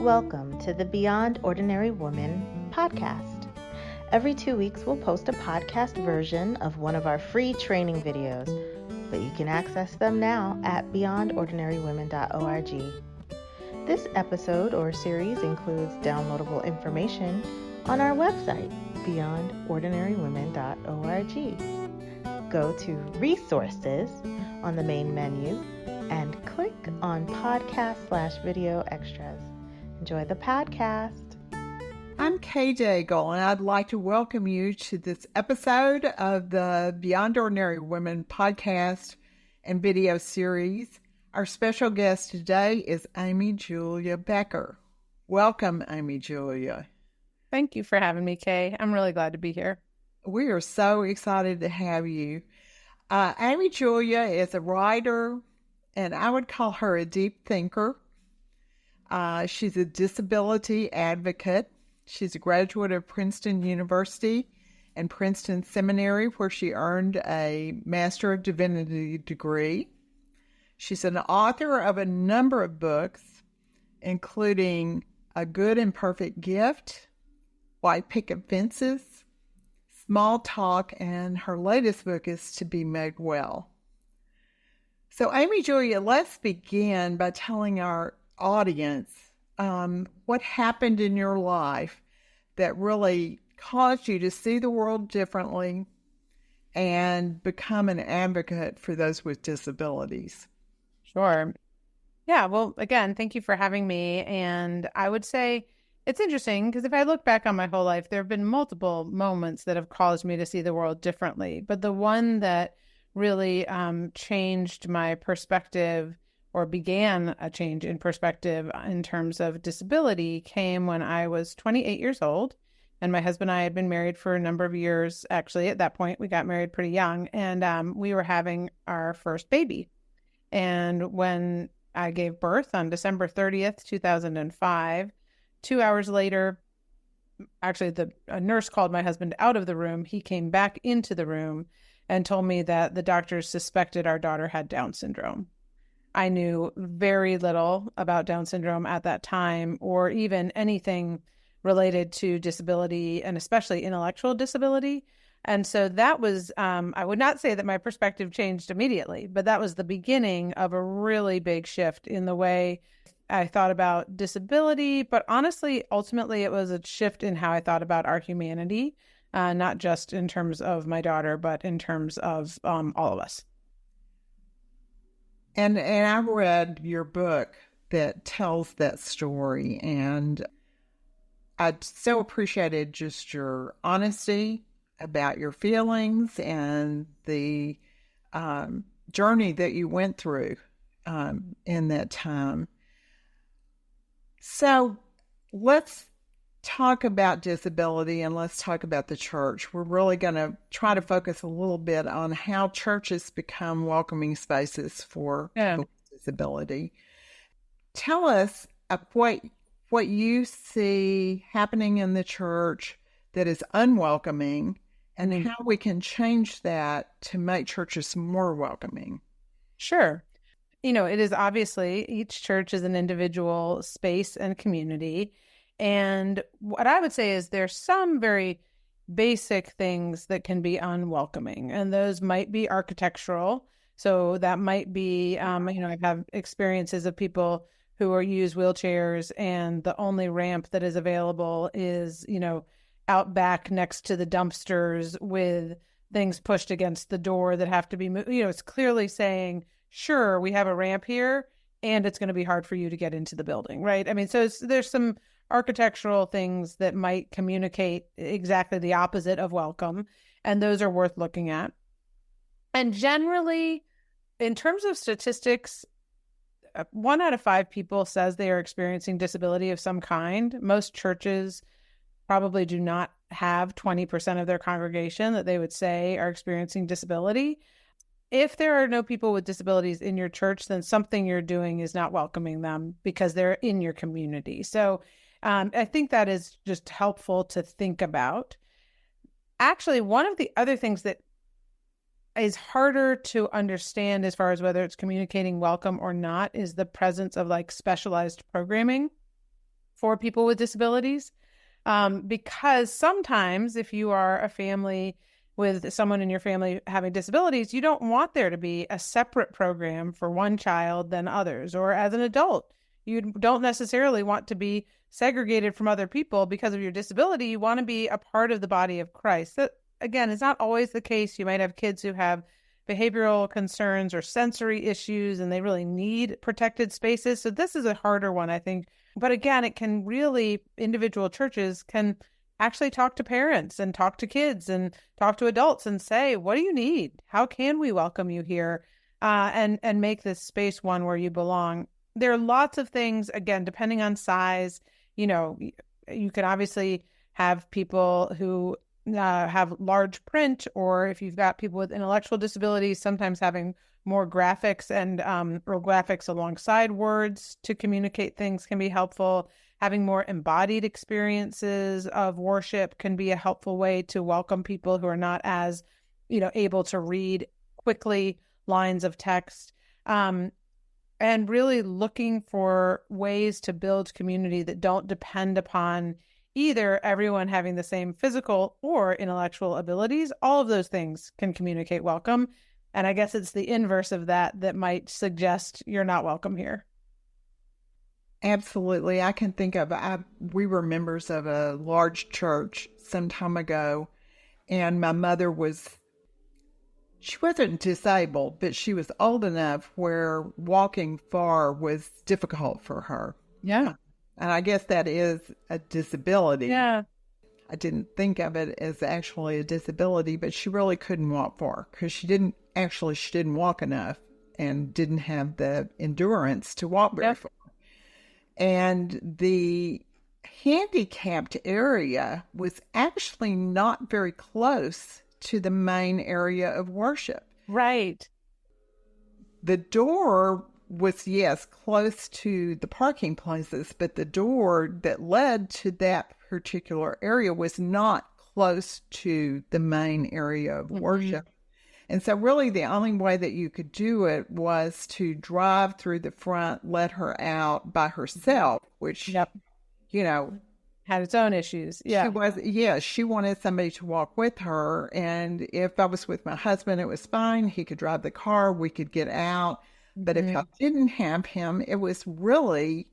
Welcome to the Beyond Ordinary Woman podcast. Every 2 weeks, we'll post a podcast version of one of our free training videos, but you can access them now at beyondordinarywomen.org. This episode or series includes downloadable information on our website, beyondordinarywomen.org. Go to Resources on the main menu and click on Podcast/Video Extras. Enjoy the podcast. I'm Kay Daigle, and I'd like to welcome you to this episode of the Beyond Ordinary Women podcast and video series. Our special guest today is Amy Julia Becker. Welcome, Amy Julia. Thank you for having me, Kay. I'm really glad to be here. We are so excited to have you. Amy Julia is a writer, and I would call her a deep thinker. She's a disability advocate. She's a graduate of Princeton University and Princeton Seminary, where she earned a Master of Divinity degree. She's an author of a number of books, including A Good and Perfect Gift, White Picket Fences, Small Talk, and her latest book is To Be Made Well. So, Amy Julia, let's begin by telling our audience what happened in your life that really caused you to see the world differently and become an advocate for those with disabilities. Sure. Yeah, well, again, thank you for having me. And I would say it's interesting because if I look back on my whole life, there have been multiple moments that have caused me to see the world differently. But the one that really changed my perspective or began a change in perspective in terms of disability came when I was 28 years old. And my husband and I had been married for a number of years. Actually, at that point, we got married pretty young. And we were having our first baby. And when I gave birth on December 30th, 2005, 2 hours later, actually, a nurse called my husband out of the room. He came back into the room and told me that the doctors suspected our daughter had Down syndrome. I knew very little about Down syndrome at that time, or even anything related to disability, and especially intellectual disability. And so that was, I would not say that my perspective changed immediately, but that was the beginning of a really big shift in the way I thought about disability. But honestly, ultimately, it was a shift in how I thought about our humanity, not just in terms of my daughter, but in terms of all of us. And I read your book that tells that story, and I so appreciated just your honesty about your feelings and the journey that you went through in that time. So let's talk about disability and let's talk about the church. We're really going to try to focus a little bit on how churches become welcoming spaces for people with disability. Tell us what you see happening in the church that is unwelcoming and how we can change that to make churches more welcoming. Sure. You know, it is obviously each church is an individual space and community. And what I would say is there's some very basic things that can be unwelcoming, and those might be architectural. So that might be, I've had experiences of people who use wheelchairs, and the only ramp that is available is, out back next to the dumpsters with things pushed against the door that have to be moved. It's clearly saying, sure, we have a ramp here, and it's going to be hard for you to get into the building, right? I mean, so there's some architectural things that might communicate exactly the opposite of welcome, and those are worth looking at. And generally, in terms of statistics, 1 out of 5 people says they are experiencing disability of some kind. Most churches probably do not have 20% of their congregation that they would say are experiencing disability. If there are no people with disabilities in your church, then something you're doing is not welcoming them because they're in your community. So I think that is just helpful to think about. Actually, one of the other things that is harder to understand as far as whether it's communicating welcome or not is the presence of like specialized programming. for people with disabilities. Because sometimes if you are a family with someone in your family having disabilities, you don't want there to be a separate program for one child than others. Or as an adult, you don't necessarily want to be segregated from other people because of your disability. You want to be a part of the body of Christ. That, again, is not always the case. You might have kids who have behavioral concerns or sensory issues, and they really need protected spaces. So this is a harder one, I think. But again, it can really, individual churches can actually talk to parents and talk to kids and talk to adults and say, what do you need? How can we welcome you here? And make this space one where you belong. There are lots of things, again, depending on size. You know, you can obviously have people who have large print, or if you've got people with intellectual disabilities, sometimes having more graphics and or graphics alongside words to communicate things can be helpful. Having more embodied experiences of worship can be a helpful way to welcome people who are not as, able to read quickly lines of text. And really looking for ways to build community that don't depend upon either everyone having the same physical or intellectual abilities. All of those things can communicate welcome. And I guess it's the inverse of that might suggest you're not welcome here. Absolutely. I can think of, we were members of a large church some time ago, and my mother she wasn't disabled, but she was old enough where walking far was difficult for her. Yeah. And I guess that is a disability. Yeah. I didn't think of it as actually a disability, but she really couldn't walk far because she didn't walk enough and didn't have the endurance to walk very far. And the handicapped area was actually not very close to the main area of worship. Right. The door was, yes, close to the parking places, but the door that led to that particular area was not close to the main area of worship. And so really the only way that you could do it was to drive through the front, let her out by herself, which, had its own issues. Yeah. She wanted somebody to walk with her. And if I was with my husband, it was fine. He could drive the car. We could get out. But if I didn't have him, it was really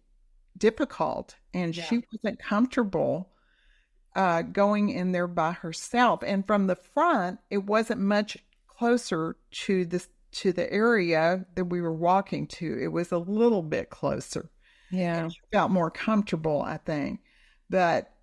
difficult. And she wasn't comfortable going in there by herself. And from the front, it wasn't much closer to the area that we were walking to. It was a little bit closer. Yeah. And she felt more comfortable, I think. But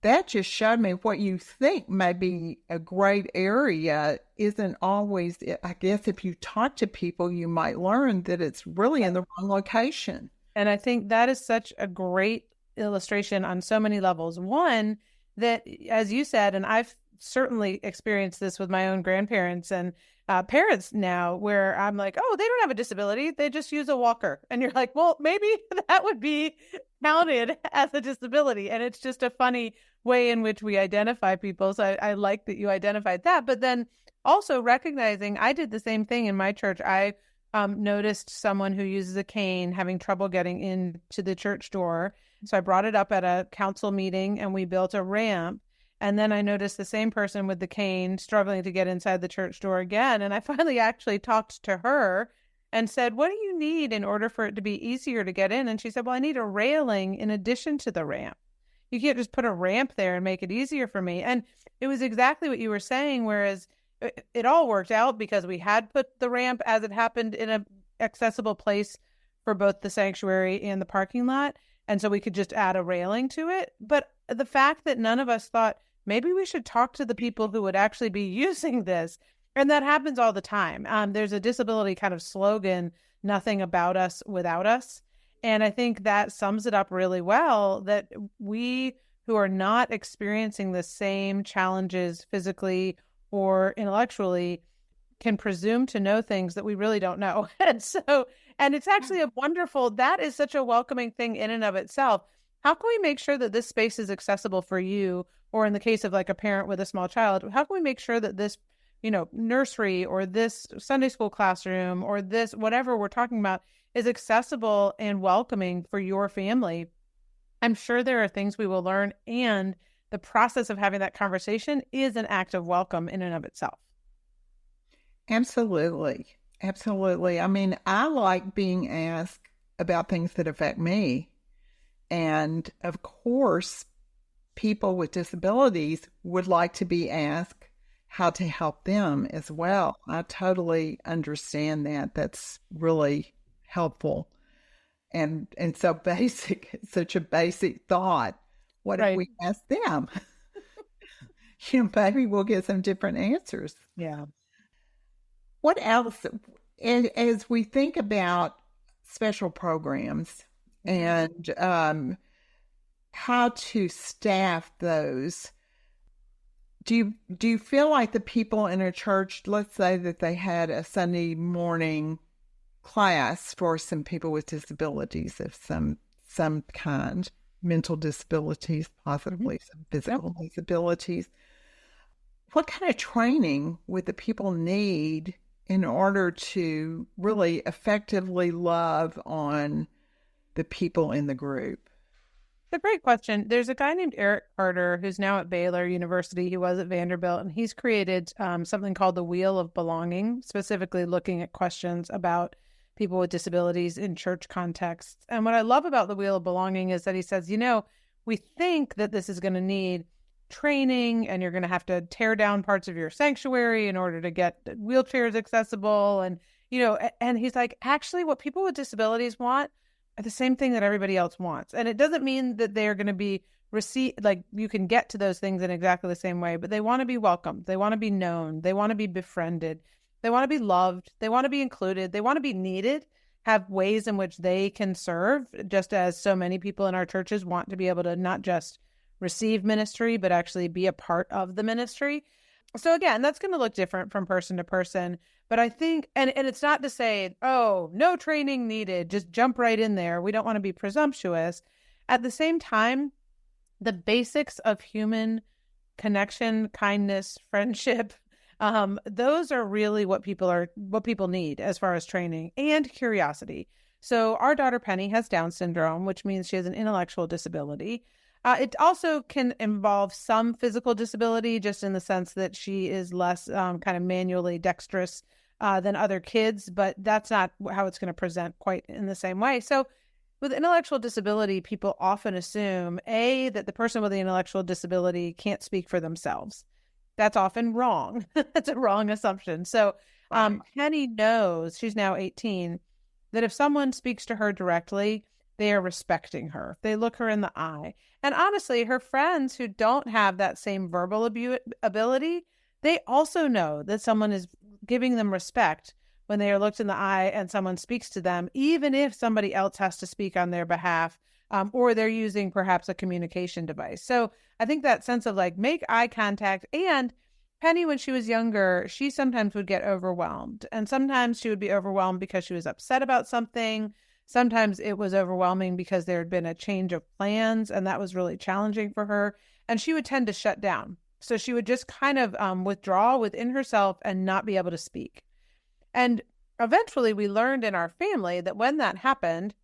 that just showed me what you think may be a great area isn't always, I guess if you talk to people, you might learn that it's really in the wrong location. And I think that is such a great illustration on so many levels. One, that, as you said, and I've certainly experienced this with my own grandparents and parents now, where I'm like, oh, they don't have a disability. They just use a walker. And you're like, well, maybe that would be counted as a disability. And it's just a funny way in which we identify people. So I like that you identified that. But then also recognizing, I did the same thing in my church. I noticed someone who uses a cane having trouble getting into the church door. So I brought it up at a council meeting and we built a ramp. And then I noticed the same person with the cane struggling to get inside the church door again. And I finally actually talked to her and said, what do you need in order for it to be easier to get in? And she said, well, I need a railing in addition to the ramp. You can't just put a ramp there and make it easier for me. And it was exactly what you were saying, whereas it all worked out because we had put the ramp, as it happened, in an accessible place for both the sanctuary and the parking lot. And so we could just add a railing to it. But the fact that none of us thought, maybe we should talk to the people who would actually be using this. And that happens all the time. There's a disability kind of slogan, nothing about us without us. And I think that sums it up really well, that we who are not experiencing the same challenges physically or intellectually can presume to know things that we really don't know. And it's actually that is such a welcoming thing in and of itself. How can we make sure that this space is accessible for you? Or in the case of like a parent with a small child, how can we make sure that this, nursery or this Sunday school classroom or this, whatever we're talking about, is accessible and welcoming for your family? I'm sure there are things we will learn, and the process of having that conversation is an act of welcome in and of itself. Absolutely. Absolutely. I mean, I like being asked about things that affect me. And of course, people with disabilities would like to be asked how to help them as well. I totally understand that. That's really helpful. And so basic, such a basic thought. What if Right. we ask them? Maybe we'll get some different answers. Yeah. What else? As we think about special programs and how to staff those, do you feel like the people in a church, let's say that they had a Sunday morning class for some people with disabilities of some kind, mental disabilities, possibly some physical disabilities, what kind of training would the people need in order to really effectively love on the people in the group? It's a great question. There's a guy named Eric Carter who's now at Baylor University. He was at Vanderbilt, and he's created something called the Wheel of Belonging, specifically looking at questions about people with disabilities in church contexts. And what I love about the Wheel of Belonging is that he says, we think that this is going to need training, and you're going to have to tear down parts of your sanctuary in order to get wheelchairs accessible. And, and he's like, actually, what people with disabilities want are the same thing that everybody else wants. And it doesn't mean that they're going to be like you can get to those things in exactly the same way, but they want to be welcomed. They want to be known. They want to be befriended. They want to be loved. They want to be included. They want to be needed, have ways in which they can serve, just as so many people in our churches want to be able to not just receive ministry, but actually be a part of the ministry. So again, that's going to look different from person to person. But I think, and it's not to say, oh, no training needed, just jump right in there. We don't want to be presumptuous. At the same time, the basics of human connection, kindness, friendship, those are really what people need as far as training, and curiosity. So our daughter Penny has Down syndrome, which means she has an intellectual disability. It also can involve some physical disability, just in the sense that she is less kind of manually dexterous than other kids, but that's not how it's going to present quite in the same way. So with intellectual disability, people often assume, A, that the person with the intellectual disability can't speak for themselves. That's often wrong. That's a wrong assumption. So Penny knows, she's now 18, that if someone speaks to her directly, they are respecting her. They look her in the eye. And honestly, her friends who don't have that same verbal ability, they also know that someone is giving them respect when they are looked in the eye and someone speaks to them, even if somebody else has to speak on their behalf, or they're using perhaps a communication device. So I think that sense of like, make eye contact. And Penny, when she was younger, she sometimes would get overwhelmed. And sometimes she would be overwhelmed because she was upset about something. Sometimes it was overwhelming because there had been a change of plans, and that was really challenging for her. And she would tend to shut down. So she would just kind of withdraw within herself and not be able to speak. And eventually we learned in our family that when that happened,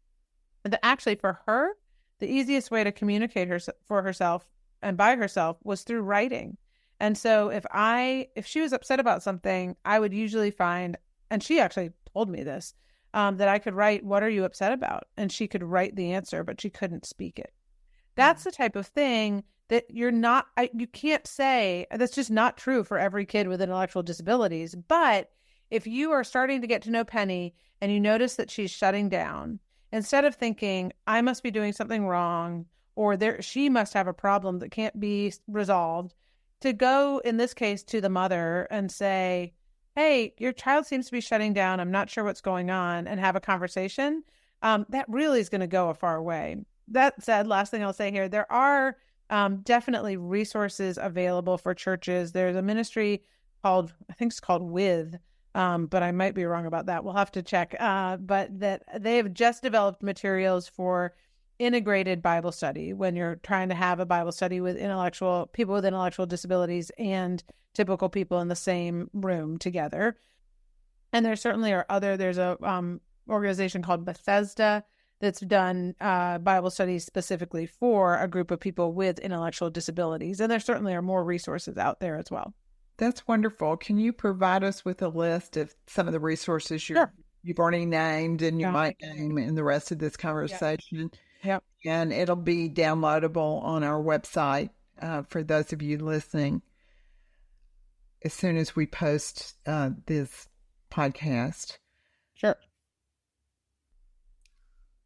that actually for her, the easiest way to communicate for herself and by herself was through writing. And so if she was upset about something, I would usually find, and she actually told me this, that I could write, "What are you upset about?" And she could write the answer, but she couldn't speak it. That's the type of thing that you can't say, that's just not true for every kid with intellectual disabilities. But if you are starting to get to know Penny and you notice that she's shutting down, instead of thinking, I must be doing something wrong, or she must have a problem that can't be resolved, to go, in this case, to the mother and say, hey, your child seems to be shutting down. I'm not sure what's going on, and have a conversation. That really is going to go a far way. That said, last thing I'll say here, there are definitely resources available for churches. There's a ministry I think it's called With, but I might be wrong about that. We'll have to check. But that they have just developed materials for integrated Bible study when you're trying to have a Bible study with people with intellectual disabilities and typical people in the same room together. And there certainly are there's a organization called Bethesda that's done Bible studies specifically for a group of people with intellectual disabilities. And there certainly are more resources out there as well. That's wonderful. Can you provide us with a list of some of the resources you've already named and you might name in the rest of this conversation? Yep. And it'll be downloadable on our website for those of you listening as soon as we post this podcast. Sure.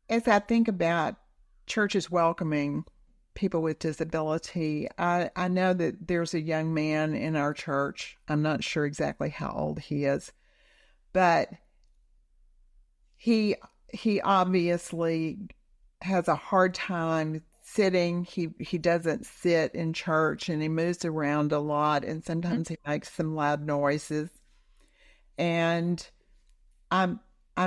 As I think about churches welcoming people with disability, I know that there's a young man in our church. I'm not sure exactly how old he is, but he obviously has a hard time sitting. He doesn't sit in church, and he moves around a lot, and sometimes he makes some loud noises. And I'm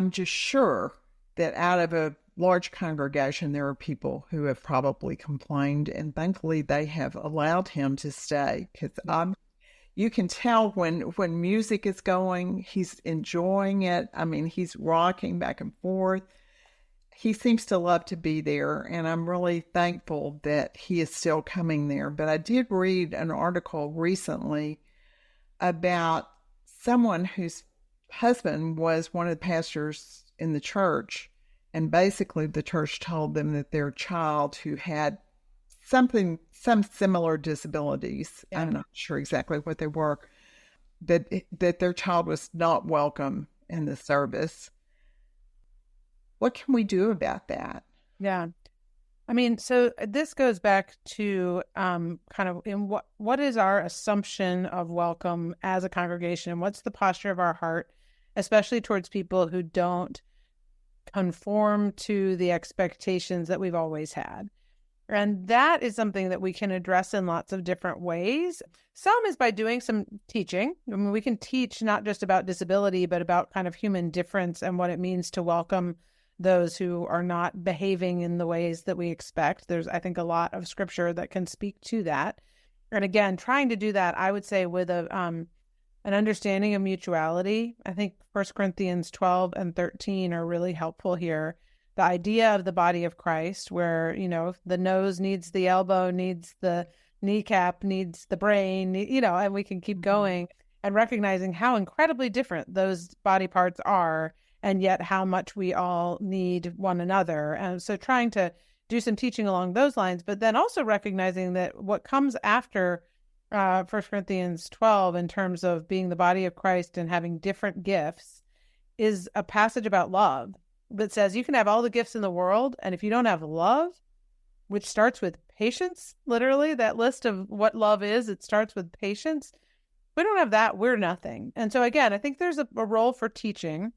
just sure that out of a large congregation, there are people who have probably complained, and thankfully they have allowed him to stay, because you can tell when music is going, he's enjoying it. I mean, he's rocking back and forth. He seems to love to be there, and I'm really thankful that he is still coming there. But I did read an article recently about someone whose husband was one of the pastors in the church, and basically the church told them that their child who had some similar disabilities, I'm not sure exactly what they were, that their child was not welcome in the service. What can we do about that? Yeah. I mean, so this goes back to kind of in what is our assumption of welcome as a congregation, and what's the posture of our heart, especially towards people who don't conform to the expectations that we've always had. And that is something that we can address in lots of different ways. Some is by doing some teaching. I mean, we can teach not just about disability, but about kind of human difference and what it means to welcome those who are not behaving in the ways that we expect. There's, I think, a lot of scripture that can speak to that. And again, trying to do that, I would say, with an understanding of mutuality. I think 1 Corinthians 12 and 13 are really helpful here. The idea of the body of Christ, where, the nose needs the elbow, needs the kneecap, needs the brain, and we can keep going, and recognizing how incredibly different those body parts are, and yet how much we all need one another. And so trying to do some teaching along those lines, but then also recognizing that what comes after 1 Corinthians 12 in terms of being the body of Christ and having different gifts is a passage about love that says you can have all the gifts in the world, and if you don't have love, which starts with patience, literally, that list of what love is, it starts with patience. If we don't have that, we're nothing. And so again, I think there's a role for teaching.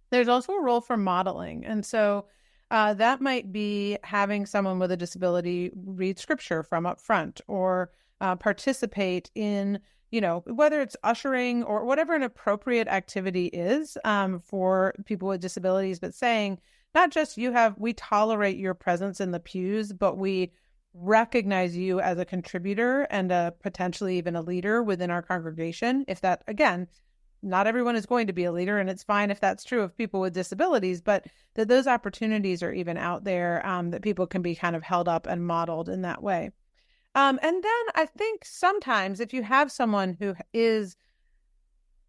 There's also a role for modeling. And so that might be having someone with a disability read scripture from up front, or participate in, whether it's ushering or whatever an appropriate activity is for people with disabilities, but saying, not just we tolerate your presence in the pews, but we recognize you as a contributor and potentially even a leader within our congregation. If that, again, not everyone is going to be a leader, and it's fine if that's true of people with disabilities, but that those opportunities are even out there, that people can be kind of held up and modeled in that way. And then I think sometimes if you have someone who is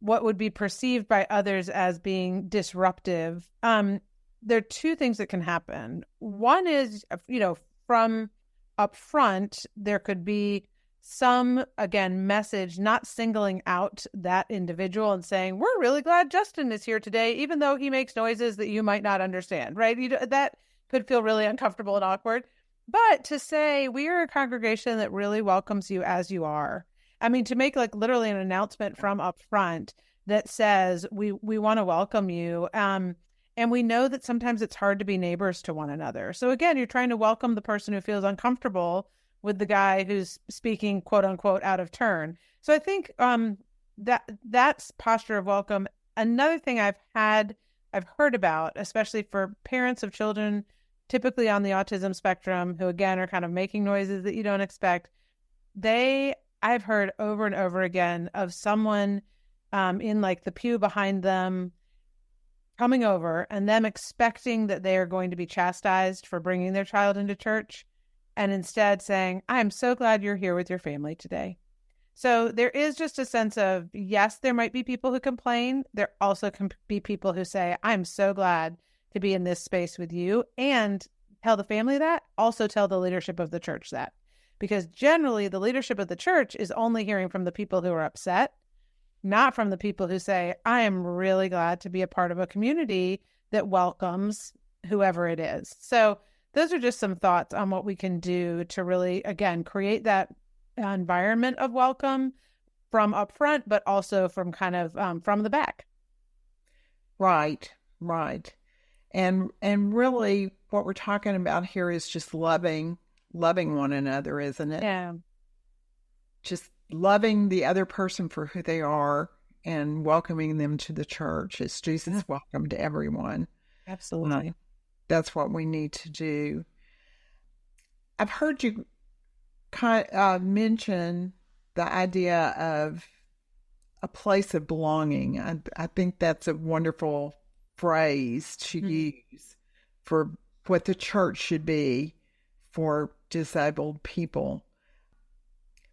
what would be perceived by others as being disruptive, there are two things that can happen. One is, from up front, there could be some, again, message not singling out that individual and saying, we're really glad Justin is here today, even though he makes noises that you might not understand, right? That could feel really uncomfortable and awkward. But to say, we are a congregation that really welcomes you as you are. I mean, to make like literally an announcement from up front that says, we want to welcome you. And we know that sometimes it's hard to be neighbors to one another. So again, you're trying to welcome the person who feels uncomfortable with the guy who's speaking, quote unquote, out of turn. So I think that's posture of welcome. Another thing I've heard about, especially for parents of children, typically on the autism spectrum, who again are kind of making noises that you don't expect. I've heard over and over again of someone in like the pew behind them coming over and them expecting that they are going to be chastised for bringing their child into church, and instead saying, I'm so glad you're here with your family today. So there is just a sense of, yes, there might be people who complain. There also can be people who say, I'm so glad to be in this space with you, and tell the family that, also tell the leadership of the church that. Because generally the leadership of the church is only hearing from the people who are upset, not from the people who say, I am really glad to be a part of a community that welcomes whoever it is. So those are just some thoughts on what we can do to really, again, create that environment of welcome from up front, but also from kind of from the back. Right. And really what we're talking about here is just loving one another, isn't it? Yeah. Just loving the other person for who they are and welcoming them to the church as Jesus welcomed everyone. Absolutely. That's what we need to do. I've heard you mention the idea of a place of belonging. I think that's a wonderful phrase to use for what the church should be for disabled people.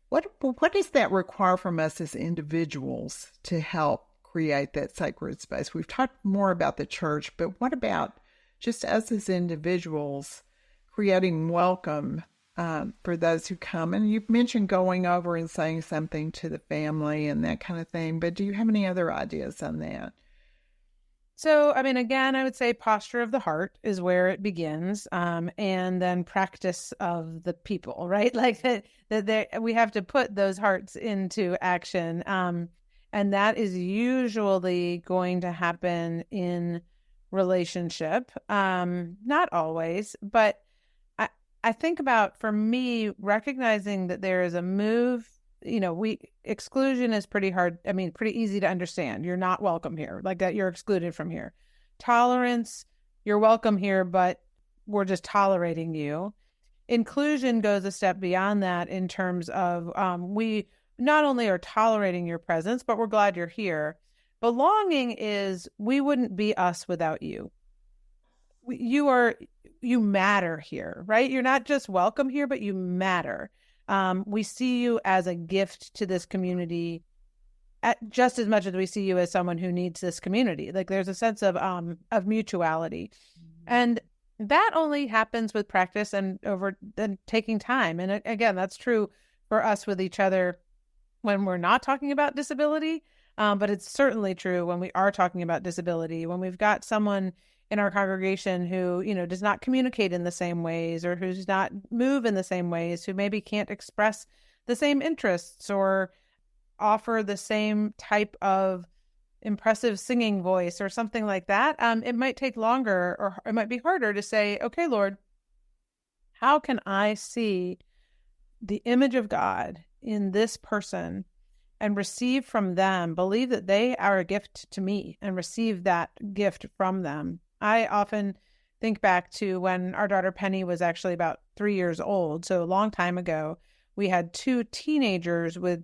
What does that require from us as individuals to help create that sacred space? We've talked more about the church, but what about just us as individuals creating welcome for those who come? And you've mentioned going over and saying something to the family and that kind of thing, but do you have any other ideas on that? So, I mean, again, I would say posture of the heart is where it begins, and then practice of the people, right? Like that we have to put those hearts into action, and that is usually going to happen in relationship, not always, but I think about, for me, recognizing that there is a move. Exclusion is pretty hard. I mean, pretty easy to understand. You're not welcome here, like that. You're excluded from here. Tolerance, you're welcome here, but we're just tolerating you. Inclusion goes a step beyond that in terms of we not only are tolerating your presence, but we're glad you're here. Belonging is, we wouldn't be us without you. You matter here, right? You're not just welcome here, but you matter. We see you as a gift to this community, just as much as we see you as someone who needs this community. Like, there's a sense of mutuality, and that only happens with practice and taking time. And again, that's true for us with each other when we're not talking about disability, but it's certainly true when we are talking about disability. When we've got someone in our congregation who, does not communicate in the same ways, or who's not move in the same ways, who maybe can't express the same interests or offer the same type of impressive singing voice or something like that, it might take longer, or it might be harder to say, okay, Lord, how can I see the image of God in this person and receive from them, believe that they are a gift to me, and receive that gift from them? I often think back to when our daughter Penny was actually about 3 years old. So a long time ago, we had two teenagers who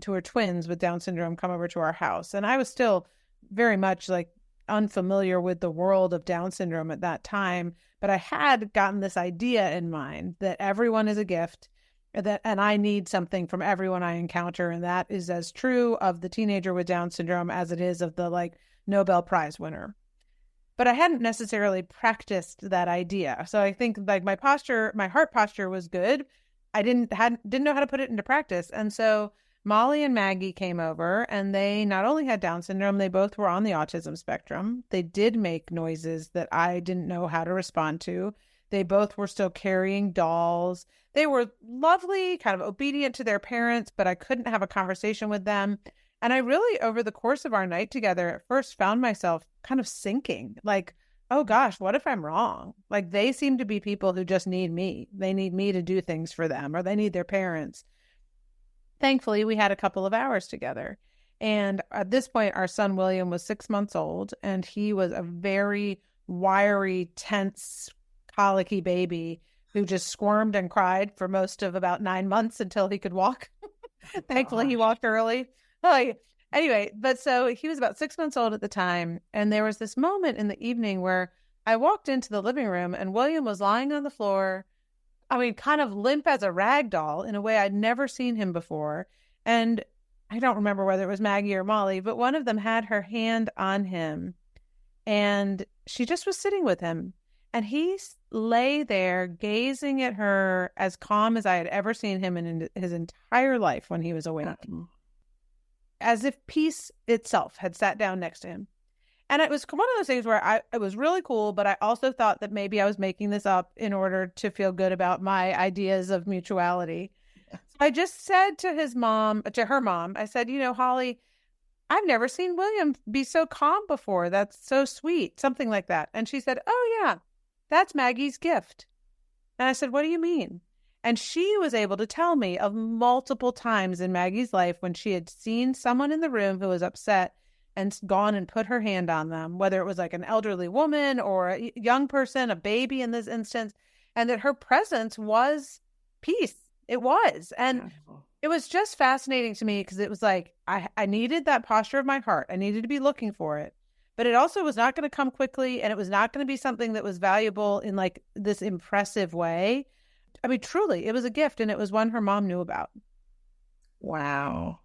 were twins with Down syndrome come over to our house. And I was still very much like unfamiliar with the world of Down syndrome at that time. But I had gotten this idea in mind that everyone is a gift, and I need something from everyone I encounter. And that is as true of the teenager with Down syndrome as it is of the Nobel Prize winner. But I hadn't necessarily practiced that idea. So I think my heart posture was good. I didn't know how to put it into practice. And so Molly and Maggie came over, and they not only had Down syndrome, they both were on the autism spectrum. They did make noises that I didn't know how to respond to. They both were still carrying dolls. They were lovely, kind of obedient to their parents, but I couldn't have a conversation with them. And I really, over the course of our night together, at first found myself kind of sinking, like, oh gosh, what if I'm wrong? Like, they seem to be people who just need me. They need me to do things for them, or they need their parents. Thankfully, we had a couple of hours together. And at this point, our son William was 6 months old, and he was a very wiry, tense, colicky baby who just squirmed and cried for most of about 9 months until he could walk. Thankfully, he walked early. Anyway, but so he was about 6 months old at the time. And there was this moment in the evening where I walked into the living room and William was lying on the floor. I mean, kind of limp as a rag doll in a way I'd never seen him before. And I don't remember whether it was Maggie or Molly, but one of them had her hand on him and she just was sitting with him. And he lay there gazing at her as calm as I had ever seen him in his entire life when he was awake, as if peace itself had sat down next to him. And it was one of those things where it was really cool, but I also thought that maybe I was making this up in order to feel good about my ideas of mutuality. So I just said to her mom, I said, Holly, I've never seen William be so calm before. That's so sweet. Something like that. And she said, oh yeah, that's Maggie's gift. And I said, what do you mean? And she was able to tell me of multiple times in Maggie's life when she had seen someone in the room who was upset and gone and put her hand on them, whether it was like an elderly woman or a young person, a baby in this instance, and that her presence was peace. It was. And it was just fascinating to me because it was like, I needed that posture of my heart. I needed to be looking for it, but it also was not going to come quickly. And it was not going to be something that was valuable in like this impressive way. I mean, truly, it was a gift, and it was one her mom knew about. Wow.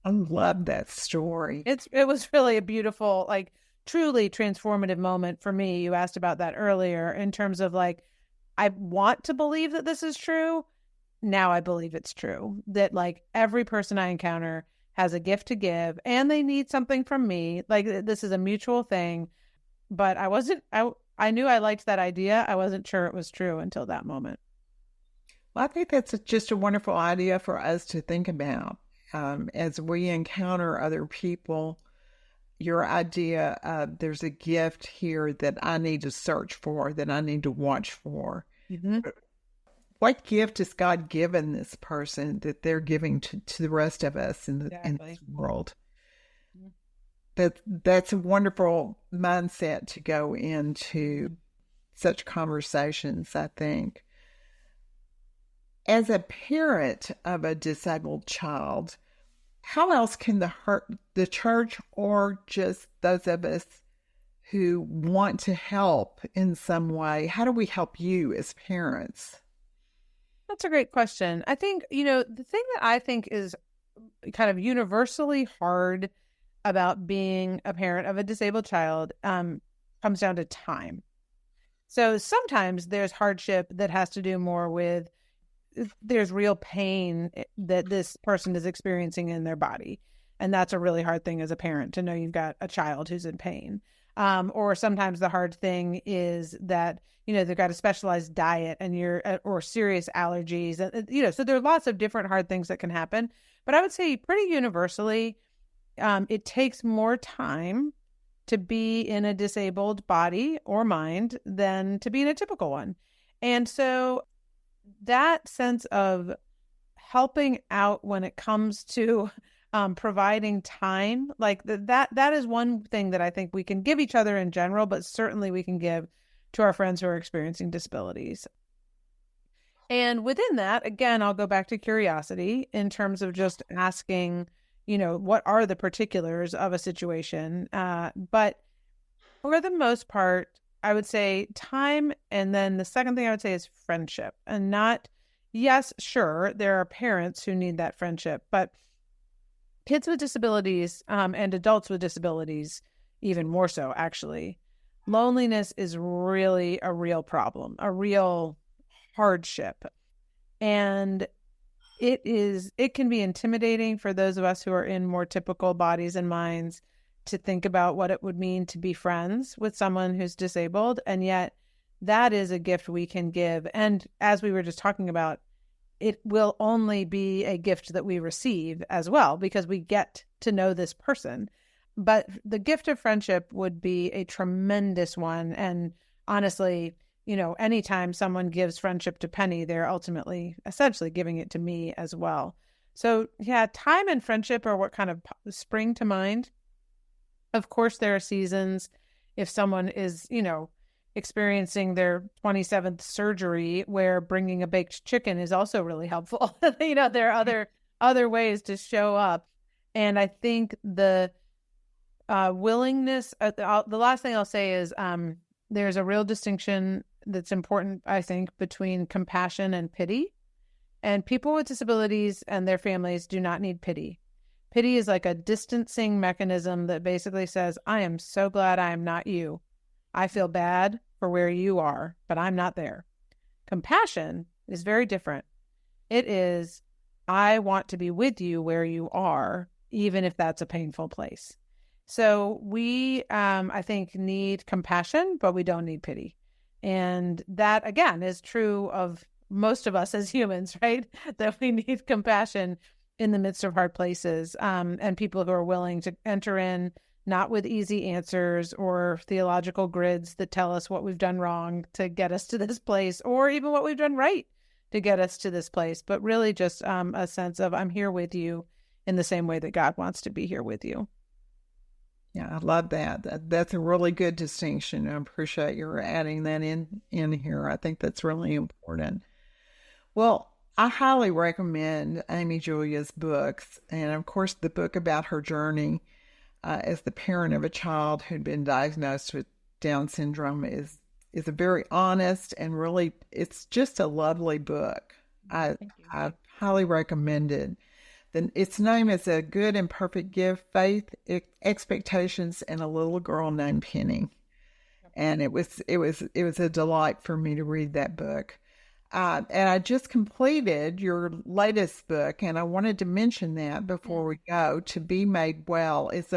I love that story. It was really a beautiful, like truly transformative moment for me. You asked about that earlier in terms of like, I want to believe that this is true. Now I believe it's true that like every person I encounter has a gift to give and they need something from me. Like this is a mutual thing, but I knew I liked that idea. I wasn't sure it was true until that moment. Well, I think that's just a wonderful idea for us to think about. As we encounter other people, your idea of there's a gift here that I need to search for, that I need to watch for. Mm-hmm. What gift has God given this person that they're giving to the rest of us in this world? That's a wonderful mindset to go into such conversations, I think. As a parent of a disabled child, how else can the church or just those of us who want to help in some way, how do we help you as parents? That's a great question. I think, the thing that I think is kind of universally hard about being a parent of a disabled child comes down to time. So sometimes there's hardship that has to do more with there's real pain that this person is experiencing in their body. And that's a really hard thing as a parent to know you've got a child who's in pain. Or sometimes the hard thing is that, they've got a specialized diet and or serious allergies. And, so there are lots of different hard things that can happen. But I would say pretty universally, it takes more time to be in a disabled body or mind than to be in a typical one. And so that sense of helping out when it comes to providing time, like that is one thing that I think we can give each other in general, but certainly we can give to our friends who are experiencing disabilities. And within that, again, I'll go back to curiosity in terms of just asking, what are the particulars of a situation? But for the most part, I would say time. And then the second thing I would say is friendship. And yes, sure, there are parents who need that friendship, but kids with disabilities and adults with disabilities, even more so, actually, loneliness is really a real problem, a real hardship. And it can be intimidating for those of us who are in more typical bodies and minds to think about what it would mean to be friends with someone who's disabled. And yet that is a gift we can give. And as we were just talking about, it will only be a gift that we receive as well, because we get to know this person. But the gift of friendship would be a tremendous one. And honestly, anytime someone gives friendship to Penny, they're ultimately essentially giving it to me as well. So yeah, time and friendship are what kind of spring to mind. Of course, there are seasons if someone is, experiencing their 27th surgery where bringing a baked chicken is also really helpful. There are other ways to show up. And I think the willingness, the last thing I'll say is there's a real distinction that's important, I think, between compassion and pity. And people with disabilities and their families do not need pity. Pity is like a distancing mechanism that basically says, I am so glad I am not you. I feel bad for where you are, but I'm not there. Compassion is very different. It is, I want to be with you where you are, even if that's a painful place. So we, I think, need compassion, but we don't need pity. And that, again, is true of most of us as humans, right? That we need compassion in the midst of hard places, and people who are willing to enter in, not with easy answers or theological grids that tell us what we've done wrong to get us to this place, or even what we've done right to get us to this place, but really just a sense of, I'm here with you in the same way that God wants to be here with you. Yeah, I love that. That's a really good distinction. I appreciate your adding that in here. I think that's really important. Well, I highly recommend Amy Julia's books, and of course, the book about her journey as the parent of a child who'd been diagnosed with Down syndrome is a very honest and really, it's just a lovely book. I highly recommend it. Its name is A Good and Perfect Gift: Faith, Expectations, and a Little Girl Named Penny. And it was a delight for me to read that book. And I just completed your latest book, and I wanted to mention that before we go. To Be Made Well is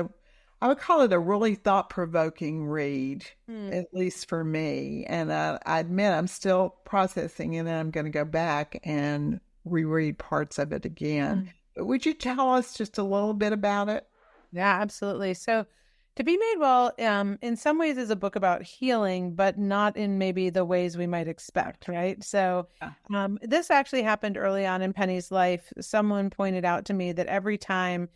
I would call it a really thought-provoking read, at least for me. And I admit I'm still processing, and I'm going to go back and reread parts of it again. But would you tell us just a little bit about it? Yeah, absolutely. So To Be Made Well, in some ways is a book about healing, but not in maybe the ways we might expect, right? So this actually happened early on in Penny's life. Someone pointed out to me that every time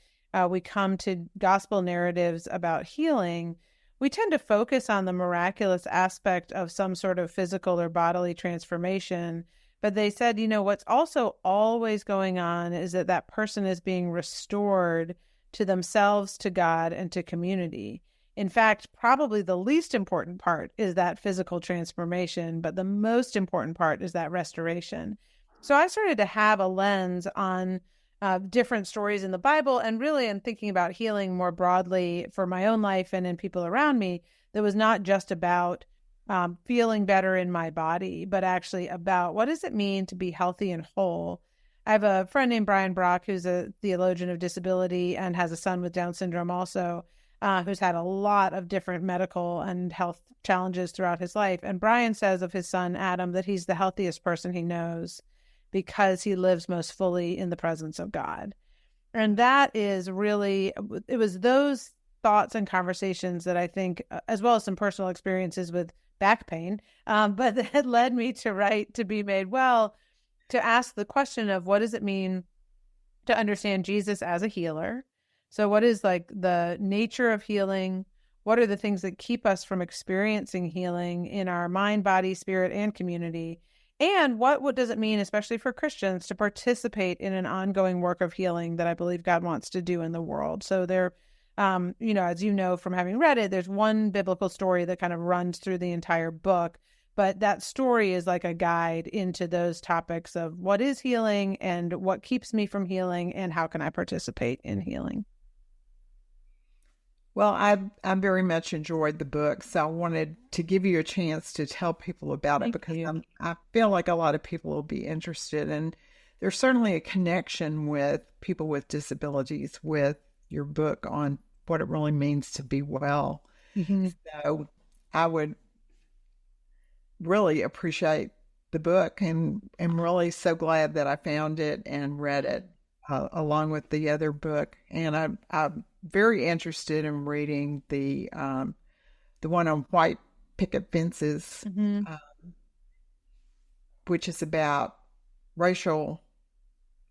we come to gospel narratives about healing, we tend to focus on the miraculous aspect of some sort of physical or bodily transformation. But they said, what's also always going on is that person is being restored to themselves, to God, and to community. In fact, probably the least important part is that physical transformation, but the most important part is that restoration. So I started to have a lens on different stories in the Bible, and really in thinking about healing more broadly for my own life and in people around me, that was not just about feeling better in my body, but actually about what does it mean to be healthy and whole. I have a friend named Brian Brock, who's a theologian of disability and has a son with Down syndrome also, who's had a lot of different medical and health challenges throughout his life. And Brian says of his son, Adam, that he's the healthiest person he knows because he lives most fully in the presence of God. And that is really, it was those thoughts and conversations that I think, as well as some personal experiences with back pain, but that led me to write To Be Made Well, to ask the question of what does it mean to understand Jesus as a healer? So what is like the nature of healing? What are the things that keep us from experiencing healing in our mind, body, spirit, and community? And what does it mean, especially for Christians, to participate in an ongoing work of healing that I believe God wants to do in the world? So there, as you know from having read it, there's one biblical story that kind of runs through the entire book. But that story is like a guide into those topics of what is healing and what keeps me from healing and how can I participate in healing. Well, I very much enjoyed the book, so I wanted to give you a chance to tell people about it because I feel like a lot of people will be interested. And there's certainly a connection with people with disabilities with your book on what it really means to be well. Mm-hmm. So I would really appreciate the book, and I'm really so glad that I found it and read it along with the other book. And I'm very interested in reading the one on white picket fences, which is about racial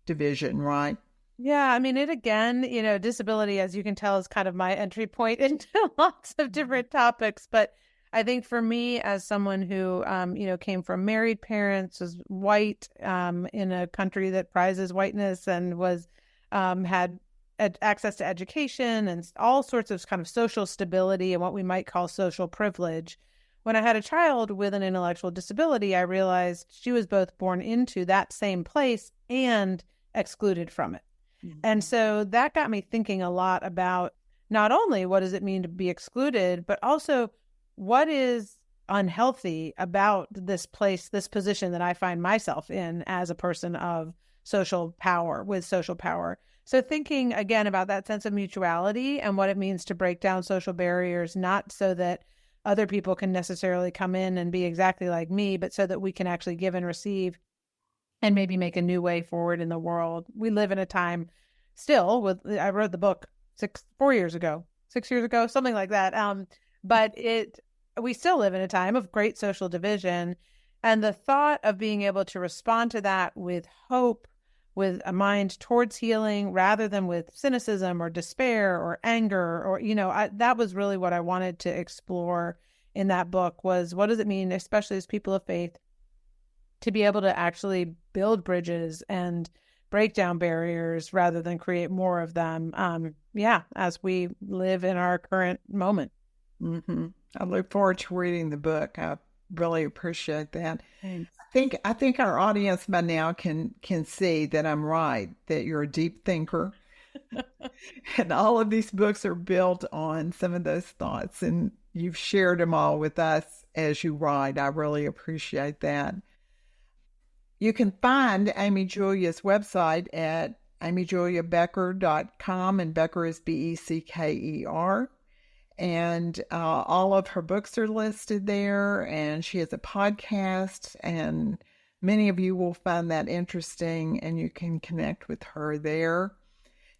division, right? Yeah, I mean, it again, disability, as you can tell, is kind of my entry point into lots of different topics. But I think for me, as someone who, came from married parents, was white in a country that prizes whiteness, and was had access to education and all sorts of kind of social stability and what we might call social privilege. When I had a child with an intellectual disability, I realized she was both born into that same place and excluded from it. Mm-hmm. And so that got me thinking a lot about not only what does it mean to be excluded, but also what is unhealthy about this place, this position that I find myself in as a person of social power, with social power. So thinking again about that sense of mutuality and what it means to break down social barriers, not so that other people can necessarily come in and be exactly like me, but so that we can actually give and receive and maybe make a new way forward in the world. We live in a time still I wrote the book 6 years ago, something like that. But we still live in a time of great social division. And the thought of being able to respond to that with hope, with a mind towards healing rather than with cynicism or despair or anger or, that was really what I wanted to explore in that book was what does it mean, especially as people of faith, to be able to actually build bridges and break down barriers rather than create more of them. As we live in our current moment. Mm-hmm. I look forward to reading the book. I really appreciate that. Thanks. I think our audience by now can see that I'm right, that you're a deep thinker. And all of these books are built on some of those thoughts, and you've shared them all with us as you write. I really appreciate that. You can find Amy Julia's website at amyjuliabecker.com, and Becker is Becker. And all of her books are listed there, and she has a podcast, and many of you will find that interesting, and you can connect with her there.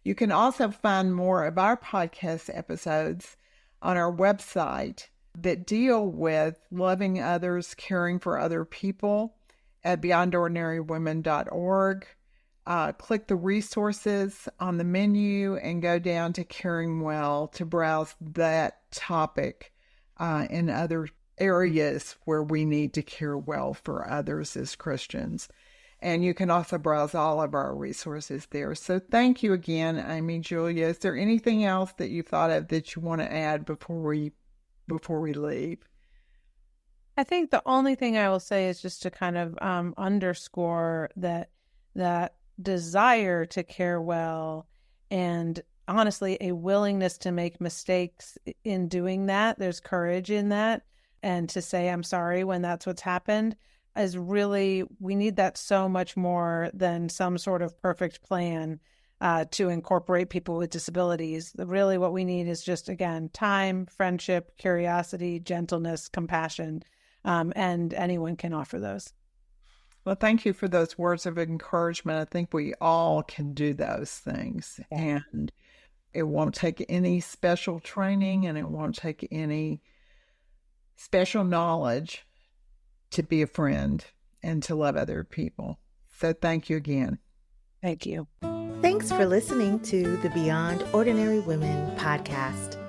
You can also find more of our podcast episodes on our website that deal with loving others, caring for other people at beyondordinarywomen.org. Click the resources on the menu and go down to Caring Well to browse that topic in other areas where we need to care well for others as Christians. And you can also browse all of our resources there. So thank you again, Amy Julia. Is there anything else that you thought of that you want to add before we leave? I think the only thing I will say is just to kind of underscore that desire to care well and honestly a willingness to make mistakes in doing that. There's courage in that, and to say I'm sorry when that's what's happened is really, we need that so much more than some sort of perfect plan to incorporate people with disabilities. Really what we need is just, again, time, friendship, curiosity, gentleness, compassion, and anyone can offer those. Well, thank you for those words of encouragement. I think we all can do those things. Yeah. And it won't take any special training, and it won't take any special knowledge to be a friend and to love other people. So thank you again. Thank you. Thanks for listening to the Beyond Ordinary Women podcast.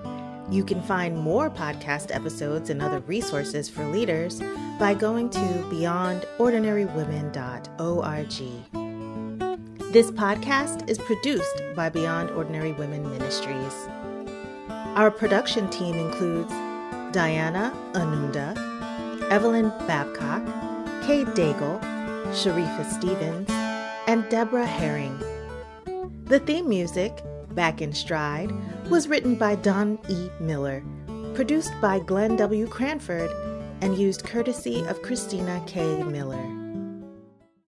You can find more podcast episodes and other resources for leaders by going to beyondordinarywomen.org. This podcast is produced by Beyond Ordinary Women Ministries. Our production team includes Diana Anunda, Evelyn Babcock, Kate Daigle, Sharifa Stevens, and Deborah Herring. The theme music, Back in Stride, was written by Don E. Miller, produced by Glenn W. Cranford, and used courtesy of Christina K. Miller.